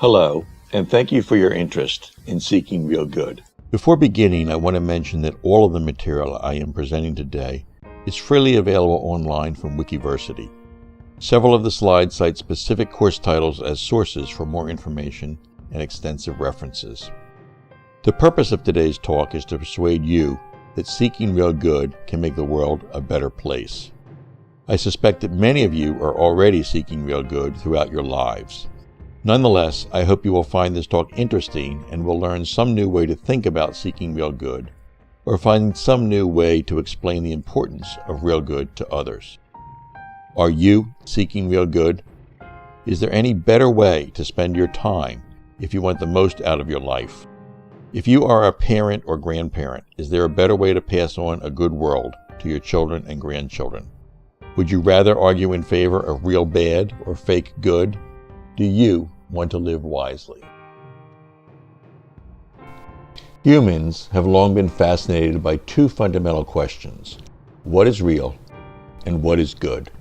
Hello, and thank you for your interest in seeking real good. Before beginning, I want to mention that all of the material I am presenting today is freely available online from Wikiversity. Several of the slides cite specific course titles as sources for more information and extensive references. The purpose of today's talk is to persuade you that seeking real good can make the world a better place. I suspect that many of you are already seeking real good throughout your lives. Nonetheless, I hope you will find this talk interesting and will learn some new way to think about seeking real good, or find some new way to explain the importance of real good to others. Are you seeking real good? Is there any better way to spend your time if you want the most out of your life? If you are a parent or grandparent, is there a better way to pass on a good world to your children and grandchildren? Would you rather argue in favor of real bad or fake good? Do you want to live wisely? Humans have long been fascinated by two fundamental questions: what is real and what is good?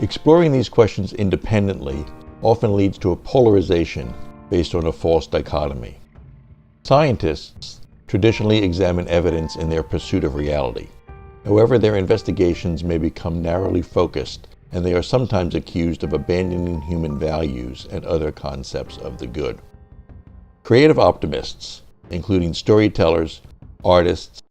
Exploring these questions independently often leads to a polarization based on a false dichotomy. Scientists traditionally examine evidence in their pursuit of reality. However, their investigations may become narrowly focused, and they are sometimes accused of abandoning human values and other concepts of the good. Creative optimists, including storytellers, artists,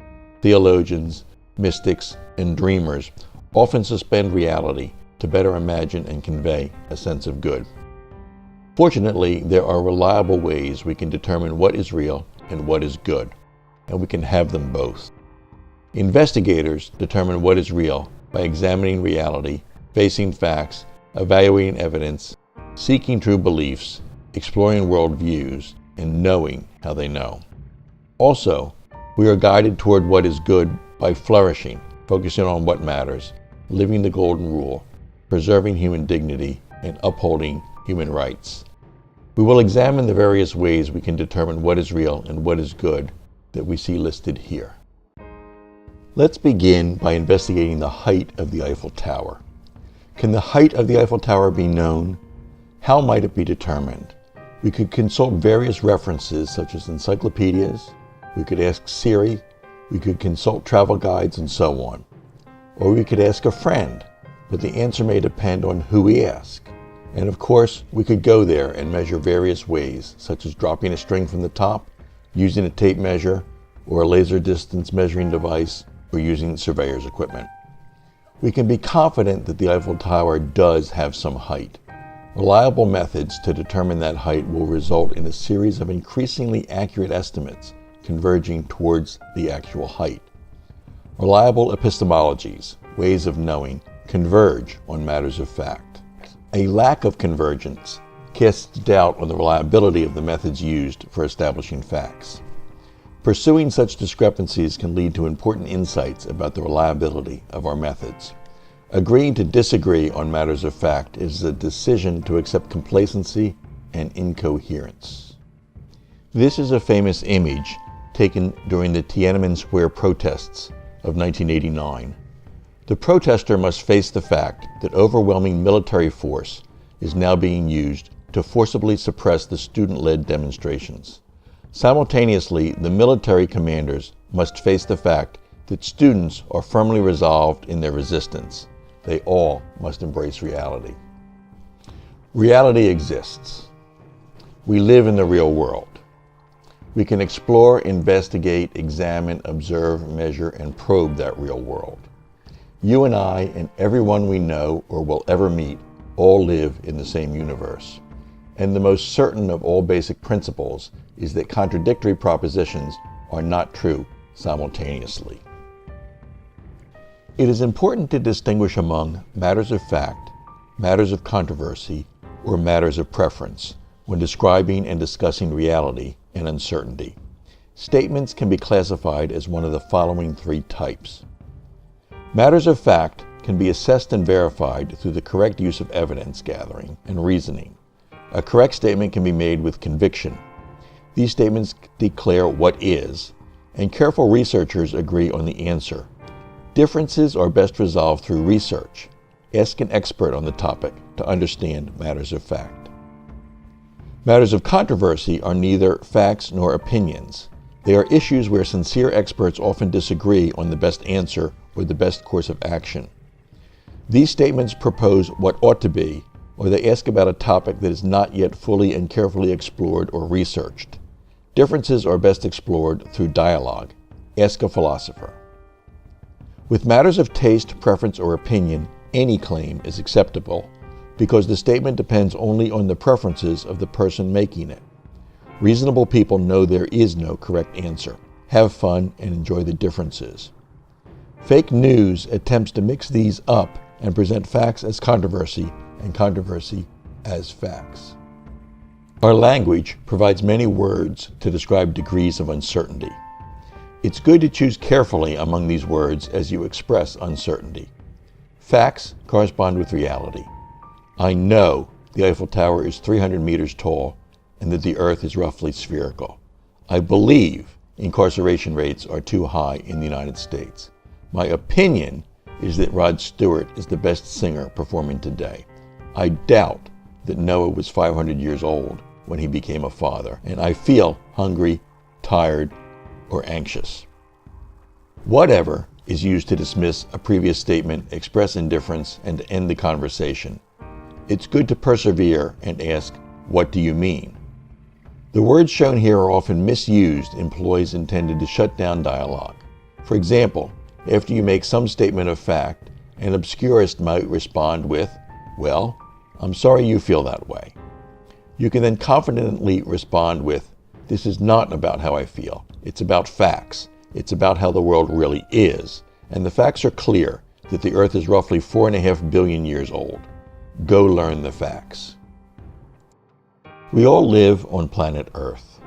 theologians, mystics, and dreamers, often suspend reality to better imagine and convey a sense of good. Fortunately, there are reliable ways we can determine what is real and what is good, and we can have them both. Investigators determine what is real by examining reality, facing facts, evaluating evidence, seeking true beliefs, exploring worldviews, and knowing how they know. Also, we are guided toward what is good by flourishing, focusing on what matters, living the golden rule, preserving human dignity, and upholding human rights. We will examine the various ways we can determine what is real and what is good that we see listed here. Let's begin by investigating the height of the Eiffel Tower. Can the height of the Eiffel Tower be known? How might it be determined? We could consult various references such as encyclopedias, we could ask Siri, we could consult travel guides, and so on. Or we could ask a friend, but the answer may depend on who we ask. And of course, we could go there and measure various ways, such as dropping a string from the top, using a tape measure, or a laser distance measuring device, or using surveyor's equipment. We can be confident that the Eiffel Tower does have some height. Reliable methods to determine that height will result in a series of increasingly accurate estimates converging towards the actual height. Reliable epistemologies, ways of knowing, converge on matters of fact. A lack of convergence casts doubt on the reliability of the methods used for establishing facts. Pursuing such discrepancies can lead to important insights about the reliability of our methods. Agreeing to disagree on matters of fact is a decision to accept complacency and incoherence. This is a famous image taken during the Tiananmen Square protests of 1989. The protester must face the fact that overwhelming military force is now being used to forcibly suppress the student-led demonstrations. Simultaneously, the military commanders must face the fact that students are firmly resolved in their resistance. They all must embrace reality. Reality exists. We live in the real world. We can explore, investigate, examine, observe, measure, and probe that real world. You and I and everyone we know or will ever meet all live in the same universe. And the most certain of all basic principles is that contradictory propositions are not true simultaneously. It is important to distinguish among matters of fact, matters of controversy, or matters of preference when describing and discussing reality and uncertainty. Statements can be classified as one of the following three types. Matters of fact can be assessed and verified through the correct use of evidence gathering and reasoning. A correct statement can be made with conviction. These statements declare what is, and careful researchers agree on the answer. Differences are best resolved through research. Ask an expert on the topic to understand matters of fact. Matters of controversy are neither facts nor opinions. They are issues where sincere experts often disagree on the best answer or the best course of action. These statements propose what ought to be, or they ask about a topic that is not yet fully and carefully explored or researched. Differences are best explored through dialogue. Ask a philosopher. With matters of taste, preference, or opinion, any claim is acceptable because the statement depends only on the preferences of the person making it. Reasonable people know there is no correct answer. Have fun and enjoy the differences. Fake news attempts to mix these up and present facts as controversy and controversy as facts. Our language provides many words to describe degrees of uncertainty. It's good to choose carefully among these words as you express uncertainty. Facts correspond with reality. I know the Eiffel Tower is 300 meters tall and that the Earth is roughly spherical. I believe incarceration rates are too high in the United States. My opinion is that Rod Stewart is the best singer performing today. I doubt that Noah was 500 years old when he became a father, and I feel hungry, tired, or anxious. Whatever is used to dismiss a previous statement, express indifference, and to end the conversation. It's good to persevere and ask, what do you mean? The words shown here are often misused in ploys intended to shut down dialogue. For example, after you make some statement of fact, an obscurist might respond with, well, I'm sorry you feel that way. You can then confidently respond with, this is not about how I feel. It's about facts. It's about how the world really is. And the facts are clear that the Earth is roughly 4.5 billion years old. Go learn the facts. We all live on planet Earth.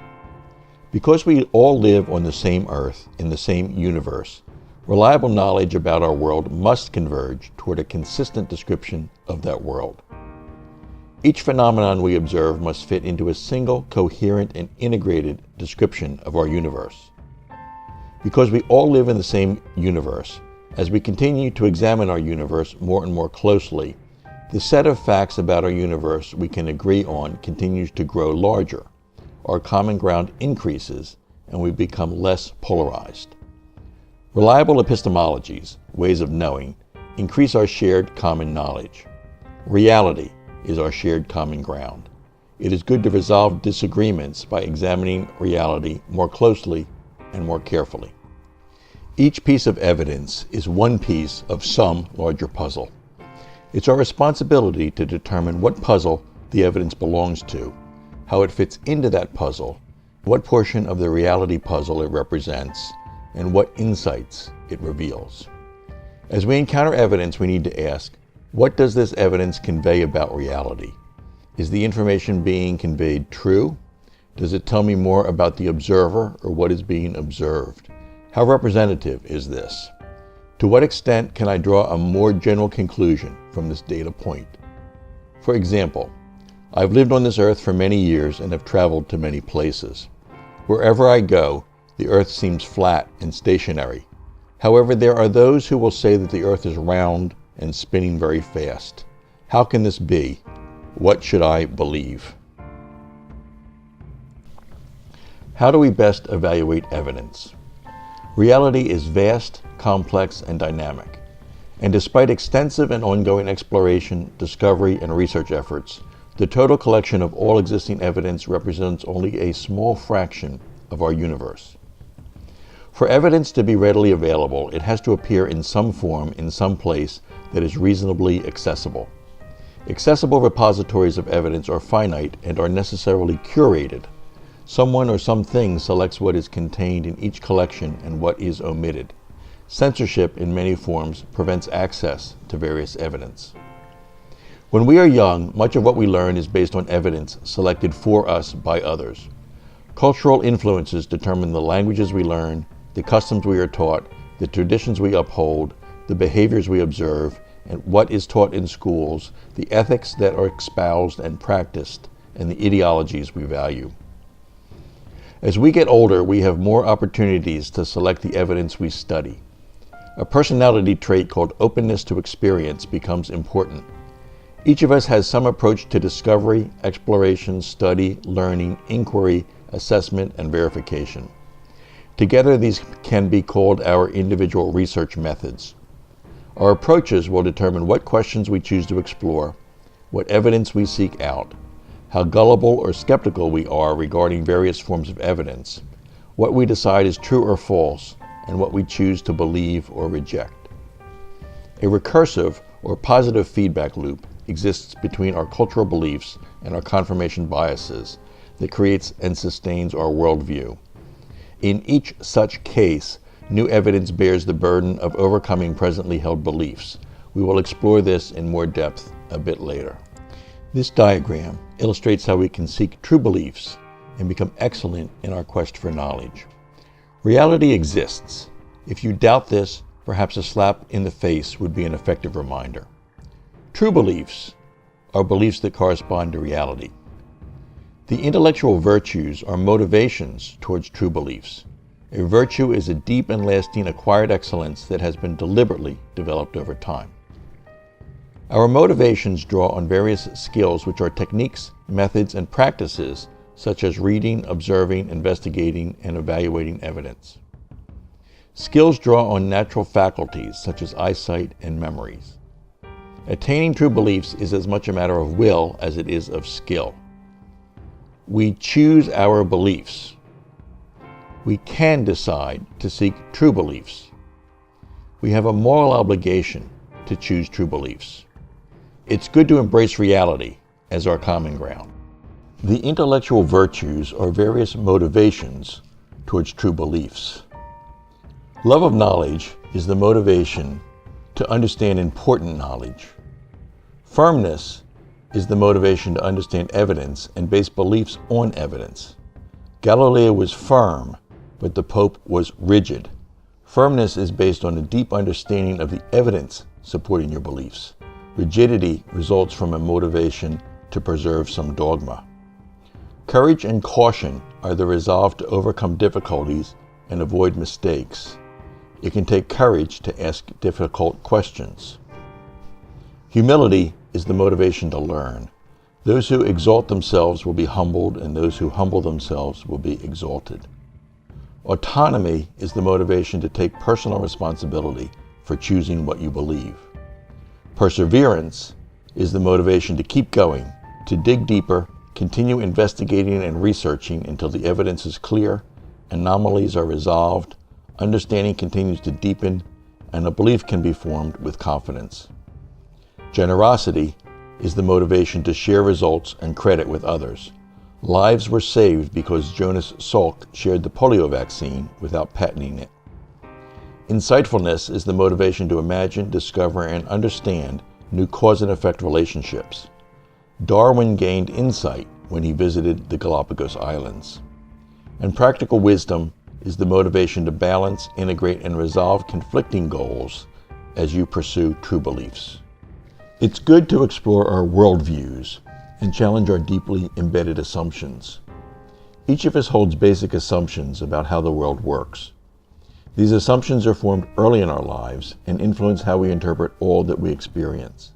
Because we all live on the same Earth, in the same universe, reliable knowledge about our world must converge toward a consistent description of that world. Each phenomenon we observe must fit into a single, coherent, and integrated description of our universe. Because we all live in the same universe, as we continue to examine our universe more and more closely, the set of facts about our universe we can agree on continues to grow larger. Our common ground increases, and we become less polarized. Reliable epistemologies, ways of knowing, increase our shared common knowledge. Reality is our shared common ground. It is good to resolve disagreements by examining reality more closely and more carefully. Each piece of evidence is one piece of some larger puzzle. It's our responsibility to determine what puzzle the evidence belongs to, how it fits into that puzzle, what portion of the reality puzzle it represents, and what insights it reveals. As we encounter evidence, we need to ask, what does this evidence convey about reality? Is the information being conveyed true? Does it tell me more about the observer or what is being observed? How representative is this? To what extent can I draw a more general conclusion from this data point? For example, I've lived on this earth for many years and have traveled to many places. Wherever I go, the earth seems flat and stationary. However, there are those who will say that the earth is round and spinning very fast. How can this be? What should I believe? How do we best evaluate evidence? Reality is vast, complex, and dynamic. And despite extensive and ongoing exploration, discovery, and research efforts, the total collection of all existing evidence represents only a small fraction of our universe. For evidence to be readily available, it has to appear in some form, in some place that is reasonably accessible. Accessible repositories of evidence are finite and are necessarily curated. Someone or something selects what is contained in each collection and what is omitted. Censorship in many forms prevents access to various evidence. When we are young, much of what we learn is based on evidence selected for us by others. Cultural influences determine the languages we learn, the customs we are taught, the traditions we uphold, the behaviors we observe, and what is taught in schools, the ethics that are espoused and practiced, and the ideologies we value. As we get older, we have more opportunities to select the evidence we study. A personality trait called openness to experience becomes important. Each of us has some approach to discovery, exploration, study, learning, inquiry, assessment, and verification. Together, these can be called our individual research methods. Our approaches will determine what questions we choose to explore, what evidence we seek out, how gullible or skeptical we are regarding various forms of evidence, what we decide is true or false, and what we choose to believe or reject. A recursive or positive feedback loop exists between our cultural beliefs and our confirmation biases that creates and sustains our worldview. In each such case, new evidence bears the burden of overcoming presently held beliefs. We will explore this in more depth a bit later. This diagram illustrates how we can seek true beliefs and become excellent in our quest for knowledge. Reality exists. If you doubt this, perhaps a slap in the face would be an effective reminder. True beliefs are beliefs that correspond to reality. The intellectual virtues are motivations towards true beliefs. A virtue is a deep and lasting acquired excellence that has been deliberately developed over time. Our motivations draw on various skills which are techniques, methods, and practices such as reading, observing, investigating, and evaluating evidence. Skills draw on natural faculties such as eyesight and memories. Attaining true beliefs is as much a matter of will as it is of skill. We choose our beliefs. We can decide to seek true beliefs. We have a moral obligation to choose true beliefs. It's good to embrace reality as our common ground. The intellectual virtues are various motivations towards true beliefs. Love of knowledge is the motivation to understand important knowledge. Firmness is the motivation to understand evidence and base beliefs on evidence. Galileo was firm, but the Pope was rigid. Firmness is based on a deep understanding of the evidence supporting your beliefs. Rigidity results from a motivation to preserve some dogma. Courage and caution are the resolve to overcome difficulties and avoid mistakes. It can take courage to ask difficult questions. Humility is the motivation to learn. Those who exalt themselves will be humbled, and those who humble themselves will be exalted. Autonomy is the motivation to take personal responsibility for choosing what you believe. Perseverance is the motivation to keep going, to dig deeper, continue investigating and researching until the evidence is clear, anomalies are resolved, understanding continues to deepen, and a belief can be formed with confidence. Generosity is the motivation to share results and credit with others. Lives were saved because Jonas Salk shared the polio vaccine without patenting it. Insightfulness is the motivation to imagine, discover, and understand new cause and effect relationships. Darwin gained insight when he visited the Galapagos Islands. And practical wisdom is the motivation to balance, integrate, and resolve conflicting goals as you pursue true beliefs. It's good to explore our worldviews and challenge our deeply embedded assumptions. Each of us holds basic assumptions about how the world works. These assumptions are formed early in our lives and influence how we interpret all that we experience.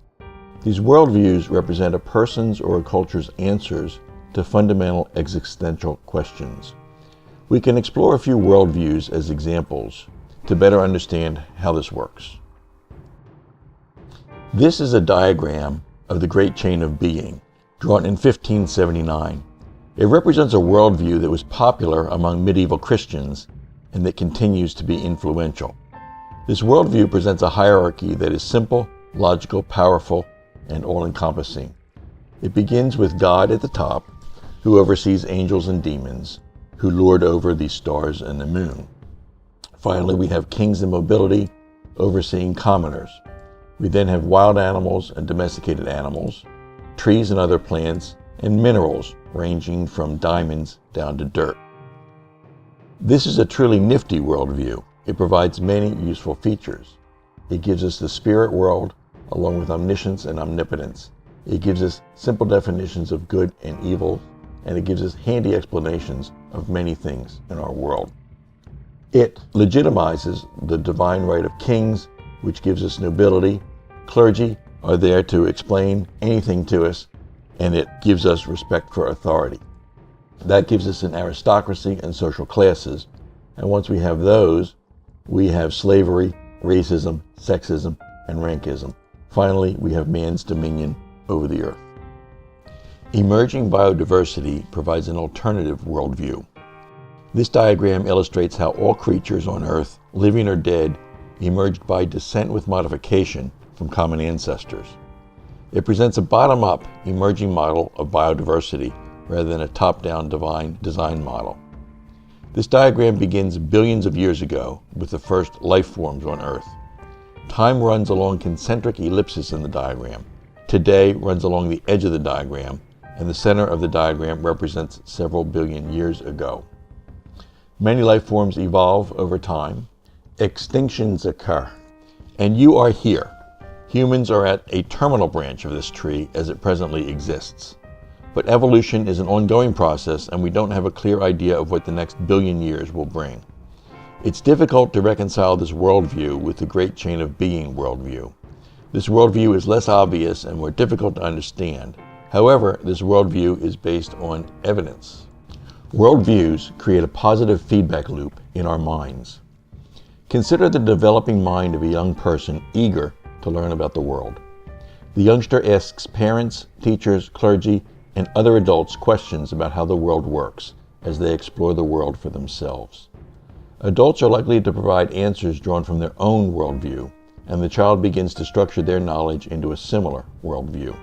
These worldviews represent a person's or a culture's answers to fundamental existential questions. We can explore a few worldviews as examples to better understand how this works. This is a diagram of the Great Chain of Being, drawn in 1579. It represents a worldview that was popular among medieval Christians and that continues to be influential. This worldview presents a hierarchy that is simple, logical, powerful, and all-encompassing. It begins with God at the top, who oversees angels and demons, who lord over the stars and the moon. Finally, we have kings in mobility, overseeing commoners. We then have wild animals and domesticated animals, trees and other plants, and minerals ranging from diamonds down to dirt. This is a truly nifty worldview. It provides many useful features. It gives us the spirit world, along with omniscience and omnipotence. It gives us simple definitions of good and evil, and it gives us handy explanations of many things in our world. It legitimizes the divine right of kings, which gives us nobility, clergy, are there to explain anything to us, and it gives us respect for authority. That gives us an aristocracy and social classes, and once we have those, we have slavery, racism, sexism, and rankism. Finally, we have man's dominion over the earth. Emerging biodiversity provides an alternative worldview. This diagram illustrates how all creatures on Earth, living or dead, emerged by descent with modification from common ancestors. It presents a bottom-up emerging model of biodiversity rather than a top-down divine design model. This diagram begins billions of years ago with the first life forms on Earth. Time runs along concentric ellipses in the diagram. Today runs along the edge of the diagram, and the center of the diagram represents several billion years ago. Many life forms evolve over time. Extinctions occur. And you are here. Humans are at a terminal branch of this tree as it presently exists. But evolution is an ongoing process, and we don't have a clear idea of what the next billion years will bring. It's difficult to reconcile this worldview with the great chain of being worldview. This worldview is less obvious and more difficult to understand. However, this worldview is based on evidence. Worldviews create a positive feedback loop in our minds. Consider the developing mind of a young person eager to learn about the world. The youngster asks parents, teachers, clergy, and other adults questions about how the world works as they explore the world for themselves. Adults are likely to provide answers drawn from their own worldview, and the child begins to structure their knowledge into a similar worldview.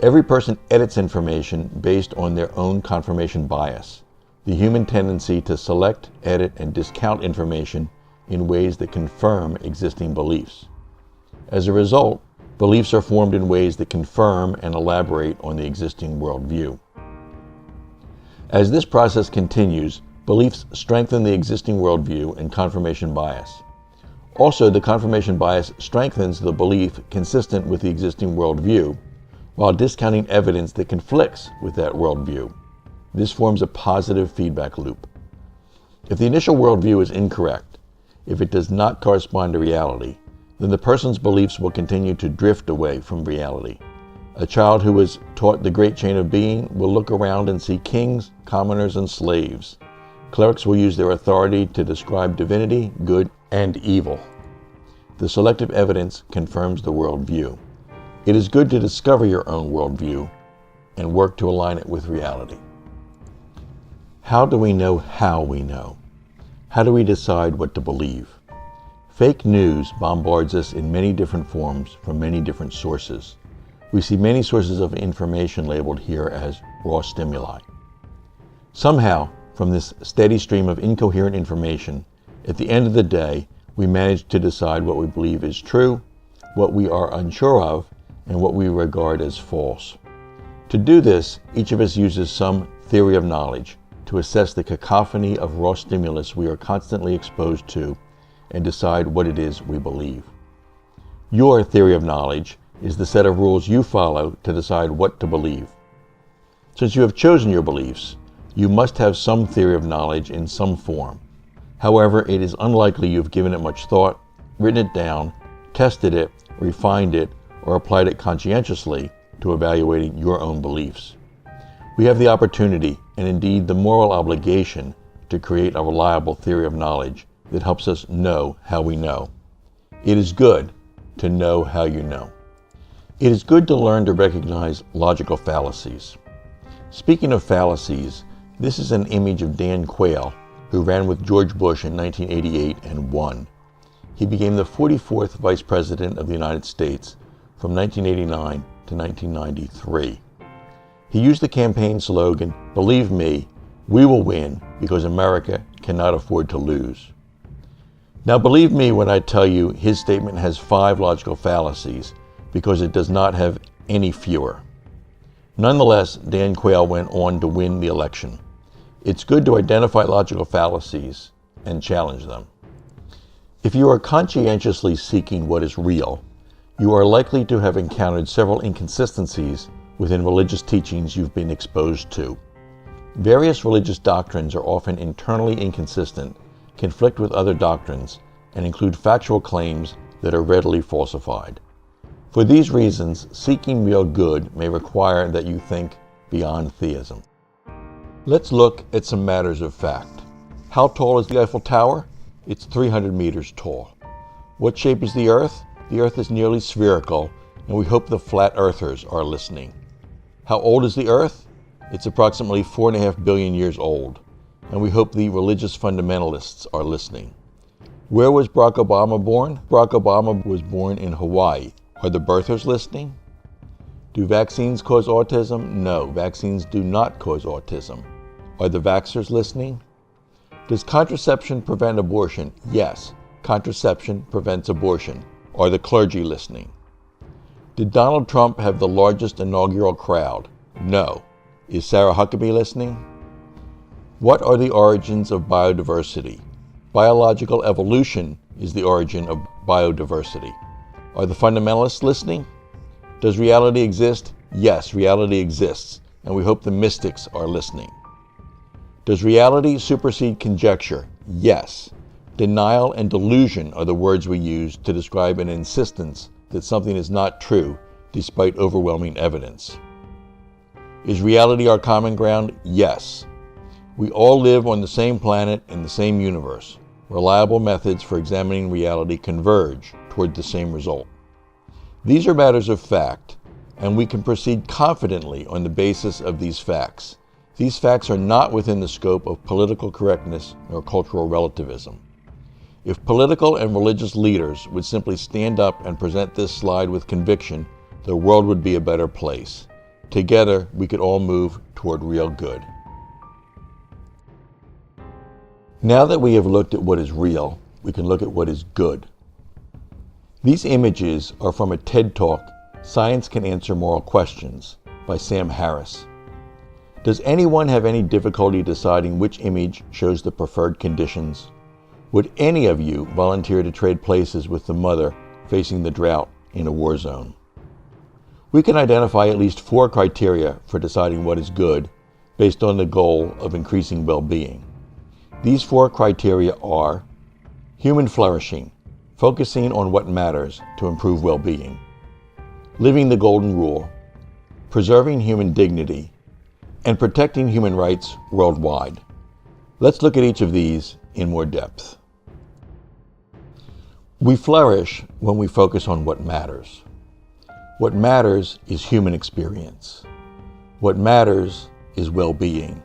Every person edits information based on their own confirmation bias, the human tendency to select, edit, and discount information in ways that confirm existing beliefs. As a result, beliefs are formed in ways that confirm and elaborate on the existing worldview. As this process continues, beliefs strengthen the existing worldview and confirmation bias. Also, the confirmation bias strengthens the belief consistent with the existing worldview, while discounting evidence that conflicts with that worldview. This forms a positive feedback loop. If the initial worldview is incorrect, if it does not correspond to reality, then the person's beliefs will continue to drift away from reality. A child who is taught the great chain of being will look around and see kings, commoners, and slaves. Clerics will use their authority to describe divinity, good, and evil. The selective evidence confirms the worldview. It is good to discover your own worldview and work to align it with reality. How do we know how we know? How do we decide what to believe? Fake news bombards us in many different forms from many different sources. We see many sources of information labeled here as raw stimuli. Somehow, from this steady stream of incoherent information, at the end of the day, we manage to decide what we believe is true, what we are unsure of, and what we regard as false. To do this, each of us uses some theory of knowledge to assess the cacophony of raw stimulus we are constantly exposed to and decide what it is we believe. Your theory of knowledge is the set of rules you follow to decide what to believe. Since you have chosen your beliefs, you must have some theory of knowledge in some form. However, it is unlikely you've given it much thought, written it down, tested it, refined it, or applied it conscientiously to evaluating your own beliefs. We have the opportunity, and indeed the moral obligation, to create a reliable theory of knowledge that helps us know how we know. It is good to know how you know. It is good to learn to recognize logical fallacies. Speaking of fallacies, this is an image of Dan Quayle, who ran with George Bush in 1988 and won. He became the 44th Vice President of the United States from 1989 to 1993. He used the campaign slogan, "Believe me, we will win because America cannot afford to lose." Now believe me when I tell you his statement has 5 logical fallacies because it does not have any fewer. Nonetheless, Dan Quayle went on to win the election. It's good to identify logical fallacies and challenge them. If you are conscientiously seeking what is real, you are likely to have encountered several inconsistencies within religious teachings you've been exposed to. Various religious doctrines are often internally inconsistent, conflict with other doctrines, and include factual claims that are readily falsified. For these reasons, seeking real good may require that you think beyond theism. Let's look at some matters of fact. How tall is the Eiffel Tower? It's 300 meters tall. What shape is the Earth? The Earth is nearly spherical, and we hope the flat earthers are listening. How old is the Earth? It's approximately 4.5 billion years old, and we hope the religious fundamentalists are listening. Where was Barack Obama born? Barack Obama was born in Hawaii. Are the birthers listening? Do vaccines cause autism? No, vaccines do not cause autism. Are the vaxxers listening? Does contraception prevent abortion? Yes, contraception prevents abortion. Are the clergy listening? Did Donald Trump have the largest inaugural crowd? No. Is Sarah Huckabee listening? What are the origins of biodiversity? Biological evolution is the origin of biodiversity. Are the fundamentalists listening? Does reality exist? Yes, reality exists, and we hope the mystics are listening. Does reality supersede conjecture? Yes. Denial and delusion are the words we use to describe an insistence that something is not true despite overwhelming evidence. Is reality our common ground? Yes. We all live on the same planet in the same universe. Reliable methods for examining reality converge toward the same result. These are matters of fact, and we can proceed confidently on the basis of these facts. These facts are not within the scope of political correctness or cultural relativism. If political and religious leaders would simply stand up and present this slide with conviction, the world would be a better place. Together, we could all move toward real good. Now that we have looked at what is real, we can look at what is good. These images are from a TED Talk, Science Can Answer Moral Questions, by Sam Harris. Does anyone have any difficulty deciding which image shows the preferred conditions? Would any of you volunteer to trade places with the mother facing the drought in a war zone? We can identify at least 4 criteria for deciding what is good based on the goal of increasing well-being. These 4 criteria are human flourishing, focusing on what matters to improve well-being, living the golden rule, preserving human dignity, and protecting human rights worldwide. Let's look at each of these in more depth. We flourish when we focus on what matters. What matters is human experience. What matters is well-being.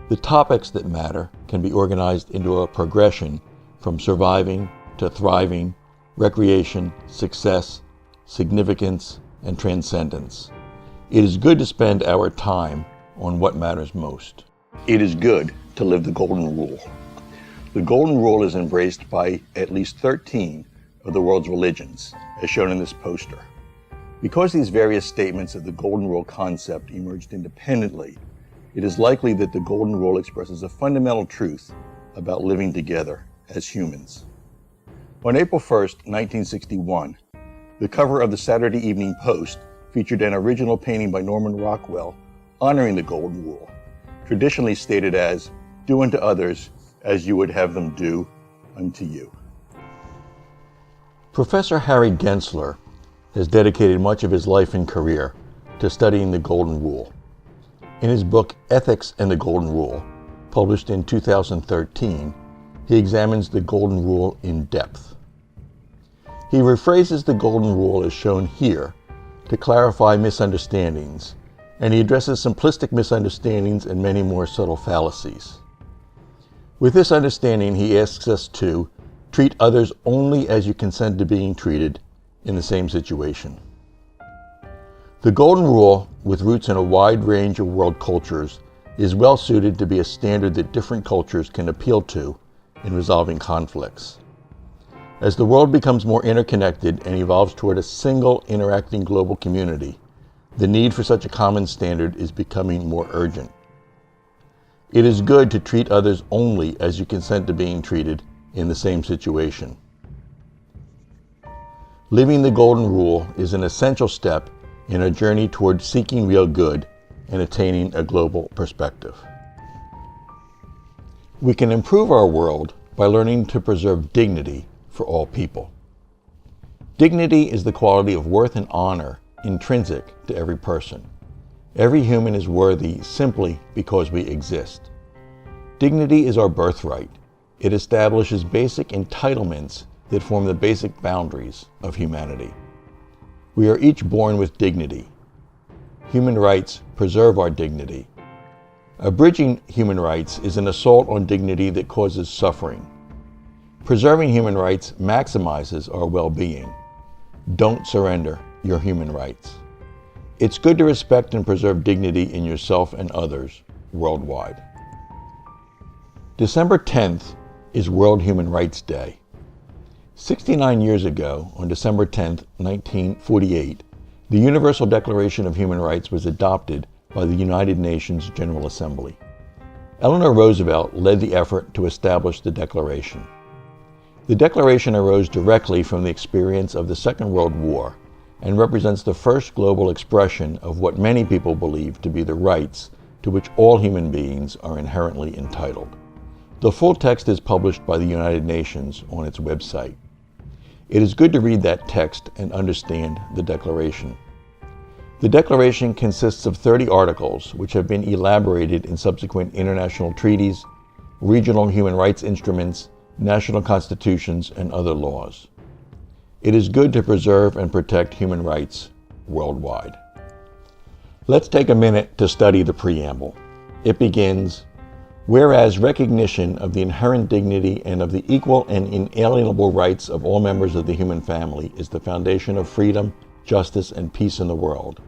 The topics that matter can be organized into a progression from surviving to thriving, recreation, success, significance, and transcendence. It is good to spend our time on what matters most. It is good to live the golden rule. The golden rule is embraced by at least 13 of the world's religions, as shown in this poster. Because these various statements of the golden rule concept emerged independently, it is likely that the golden rule expresses a fundamental truth about living together as humans. On April 1st, 1961, the cover of the Saturday Evening Post featured an original painting by Norman Rockwell honoring the golden rule, traditionally stated as, "Do unto others as you would have them do unto you." Professor Harry Gensler has dedicated much of his life and career to studying the golden rule. In his book, Ethics and the Golden Rule, published in 2013, he examines the golden rule in depth. He rephrases the golden rule as shown here to clarify misunderstandings, and he addresses simplistic misunderstandings and many more subtle fallacies. With this understanding, he asks us to treat others only as you consent to being treated in the same situation. The golden rule, with roots in a wide range of world cultures, is well suited to be a standard that different cultures can appeal to in resolving conflicts. As the world becomes more interconnected and evolves toward a single interacting global community, the need for such a common standard is becoming more urgent. It is good to treat others only as you consent to being treated in the same situation. Living the golden rule is an essential step in our journey toward seeking real good and attaining a global perspective. We can improve our world by learning to preserve dignity for all people. Dignity is the quality of worth and honor intrinsic to every person. Every human is worthy simply because we exist. Dignity is our birthright. It establishes basic entitlements that form the basic boundaries of humanity. We are each born with dignity. Human rights preserve our dignity. Abridging human rights is an assault on dignity that causes suffering. Preserving human rights maximizes our well-being. Don't surrender your human rights. It's good to respect and preserve dignity in yourself and others worldwide. December 10th is World Human Rights Day. 69 years ago, on December 10th, 1948, the Universal Declaration of Human Rights was adopted by the United Nations General Assembly. Eleanor Roosevelt led the effort to establish the Declaration. The Declaration arose directly from the experience of the Second World War and represents the first global expression of what many people believe to be the rights to which all human beings are inherently entitled. The full text is published by the United Nations on its website. It is good to read that text and understand the Declaration. The Declaration consists of 30 articles which have been elaborated in subsequent international treaties, regional human rights instruments, national constitutions, and other laws. It is good to preserve and protect human rights worldwide. Let's take a minute to study the preamble. It begins, "Whereas recognition of the inherent dignity and of the equal and inalienable rights of all members of the human family is the foundation of freedom, justice, and peace in the world,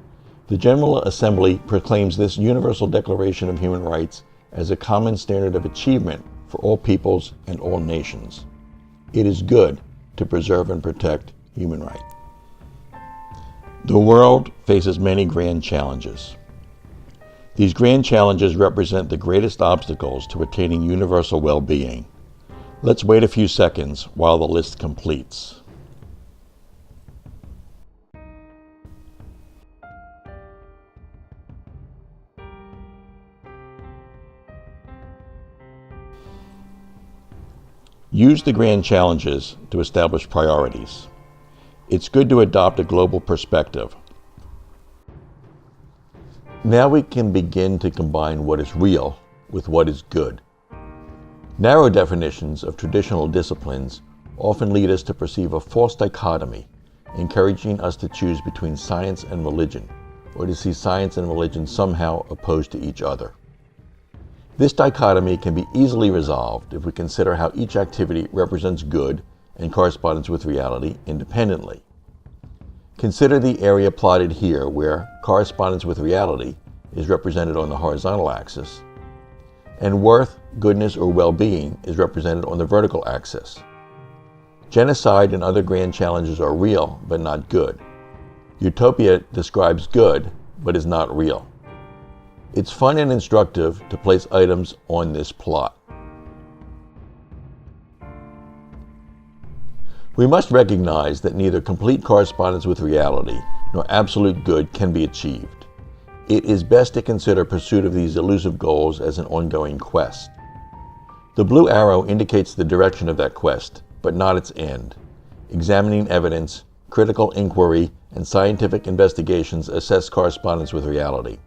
the General Assembly proclaims this Universal Declaration of Human Rights as a common standard of achievement for all peoples and all nations. It is good to preserve and protect human rights." The world faces many grand challenges. These grand challenges represent the greatest obstacles to attaining universal well-being. Let's wait a few seconds while the list completes. Use the grand challenges to establish priorities. It's good to adopt a global perspective. Now we can begin to combine what is real with what is good. Narrow definitions of traditional disciplines often lead us to perceive a false dichotomy, encouraging us to choose between science and religion, or to see science and religion somehow opposed to each other. This dichotomy can be easily resolved if we consider how each activity represents good and corresponds with reality independently. Consider the area plotted here where correspondence with reality is represented on the horizontal axis, and worth, goodness, or well-being is represented on the vertical axis. Genocide and other grand challenges are real, but not good. Utopia describes good, but is not real. It's fun and instructive to place items on this plot. We must recognize that neither complete correspondence with reality nor absolute good can be achieved. It is best to consider pursuit of these elusive goals as an ongoing quest. The blue arrow indicates the direction of that quest, but not its end. Examining evidence, critical inquiry, and scientific investigations assess correspondence with reality.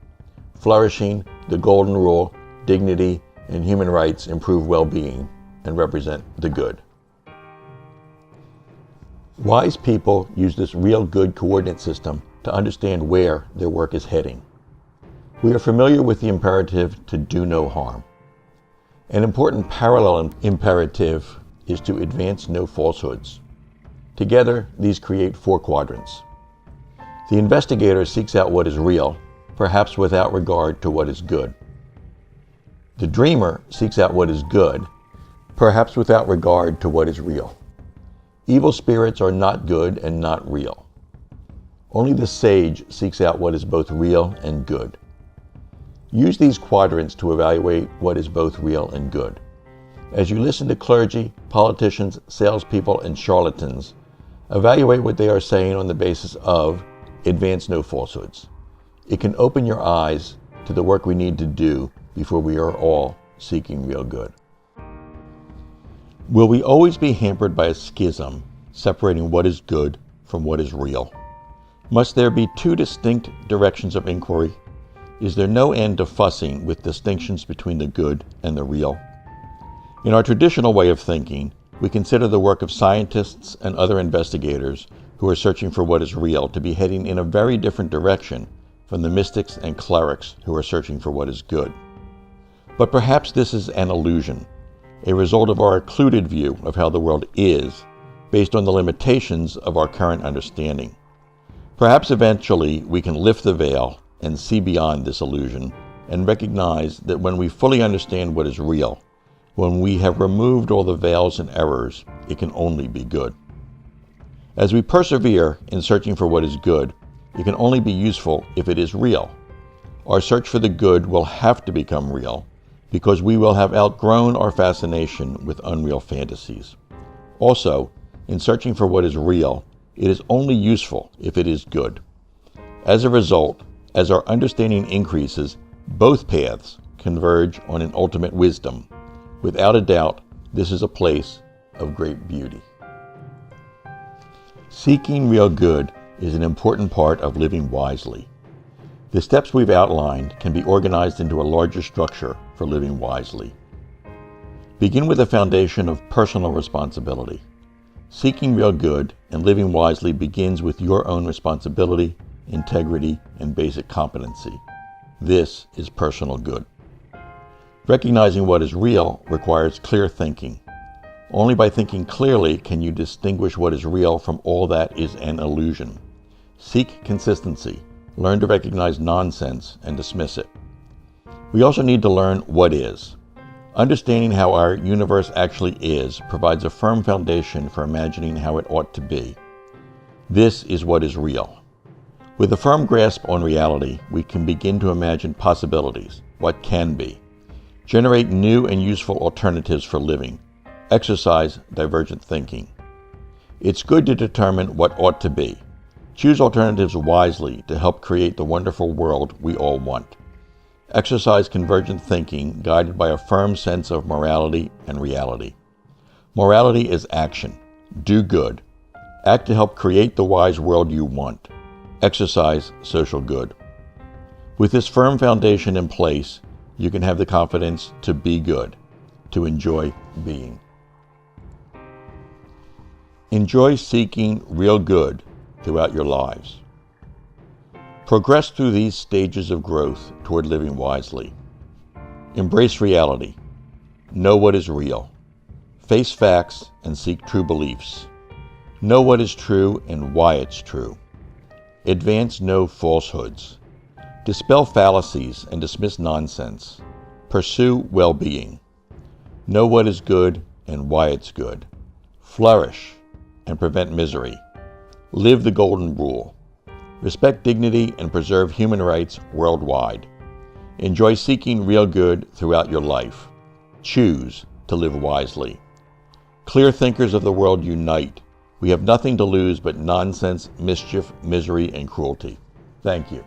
Flourishing, the golden rule, dignity, and human rights improve well-being and represent the good. Wise people use this real good coordinate system to understand where their work is heading. We are familiar with the imperative to do no harm. An important parallel imperative is to advance no falsehoods. Together, these create 4 quadrants. The investigator seeks out what is real, perhaps without regard to what is good. The dreamer seeks out what is good, perhaps without regard to what is real. Evil spirits are not good and not real. Only the sage seeks out what is both real and good. Use these quadrants to evaluate what is both real and good. As you listen to clergy, politicians, salespeople, and charlatans, evaluate what they are saying on the basis of advance no falsehoods. It can open your eyes to the work we need to do before we are all seeking real good. Will we always be hampered by a schism separating what is good from what is real? Must there be two distinct directions of inquiry? Is there no end to fussing with distinctions between the good and the real? In our traditional way of thinking, we consider the work of scientists and other investigators who are searching for what is real to be heading in a very different direction from the mystics and clerics who are searching for what is good. But perhaps this is an illusion, a result of our occluded view of how the world is, based on the limitations of our current understanding. Perhaps eventually we can lift the veil and see beyond this illusion and recognize that when we fully understand what is real, when we have removed all the veils and errors, it can only be good. As we persevere in searching for what is good, it can only be useful if it is real. Our search for the good will have to become real because we will have outgrown our fascination with unreal fantasies. Also, in searching for what is real, it is only useful if it is good. As a result, as our understanding increases, both paths converge on an ultimate wisdom. Without a doubt, this is a place of great beauty. Seeking real good is an important part of living wisely. The steps we've outlined can be organized into a larger structure for living wisely. Begin with a foundation of personal responsibility. Seeking real good and living wisely begins with your own responsibility, integrity, and basic competency. This is personal good. Recognizing what is real requires clear thinking. Only by thinking clearly can you distinguish what is real from all that is an illusion. Seek consistency. Learn to recognize nonsense and dismiss it. We also need to learn what is. Understanding how our universe actually is provides a firm foundation for imagining how it ought to be. This is what is real. With a firm grasp on reality, we can begin to imagine possibilities, what can be. Generate new and useful alternatives for living. Exercise divergent thinking. It's good to determine what ought to be. Choose alternatives wisely to help create the wonderful world we all want. Exercise convergent thinking guided by a firm sense of morality and reality. Morality is action. Do good. Act to help create the wise world you want. Exercise social good. With this firm foundation in place, you can have the confidence to be good, to enjoy being. Enjoy seeking real good throughout your lives. Progress through these stages of growth toward living wisely. Embrace reality. Know what is real. Face facts and seek true beliefs. Know what is true and why it's true. Advance no falsehoods. Dispel fallacies and dismiss nonsense. Pursue well-being. Know what is good and why it's good. Flourish and prevent misery. Live the golden rule. Respect dignity and preserve human rights worldwide. Enjoy seeking real good throughout your life. Choose to live wisely. Clear thinkers of the world unite. We have nothing to lose but nonsense, mischief, misery, and cruelty. Thank you.